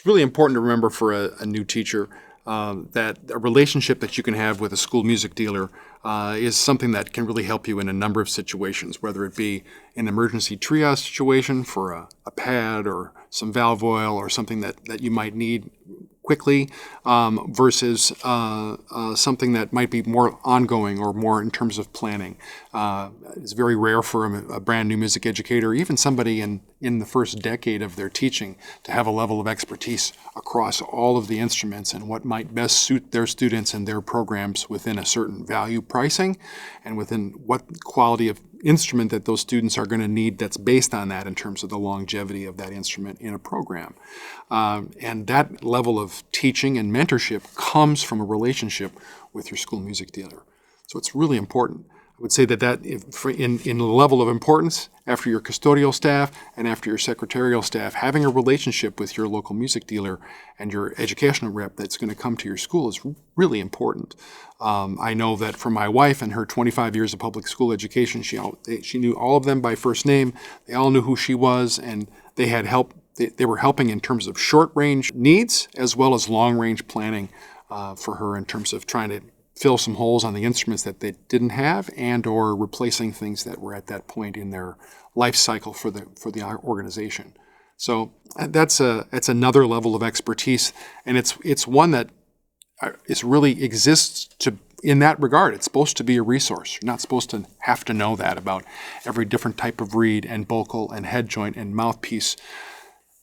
really important to remember for a new teacher that a relationship that you can have with a school music dealer is something that can really help you in a number of situations, whether it be an emergency triage situation for a pad or some valve oil or something that you might need quickly versus something that might be more ongoing or more in terms of planning. It's very rare for a brand new music educator, even somebody in the first decade of their teaching, to have a level of expertise across all of the instruments and what might best suit their students and their programs within a certain value pricing and within what quality of instrument that those students are going to need that's based on that in terms of the longevity of that instrument in a program. And that level of teaching and mentorship comes from a relationship with your school music dealer. So it's really important. I would say that in the level of importance, after your custodial staff and after your secretarial staff, having a relationship with your local music dealer and your educational rep that's going to come to your school is really important. I know that for my wife and her 25 years of public school education, she knew all of them by first name. They all knew who she was, and they had help. They were helping in terms of short-range needs as well as long-range planning for her in terms of trying to fill some holes on the instruments that they didn't have and or replacing things that were at that point in their life cycle for the organization. So that's another level of expertise, and it's one that really exists in that regard. It's supposed to be a resource. You're not supposed to have to know that about every different type of reed and bocal and head joint and mouthpiece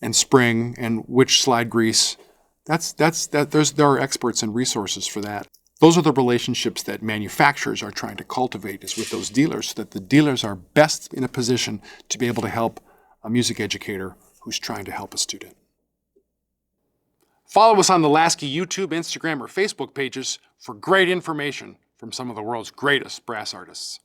and spring and which slide grease. There are experts and resources for that. Those are the relationships that manufacturers are trying to cultivate, is with those dealers, so that the dealers are best in a position to be able to help a music educator who's trying to help a student. Follow us on the Laskey YouTube, Instagram, or Facebook pages for great information from some of the world's greatest brass artists.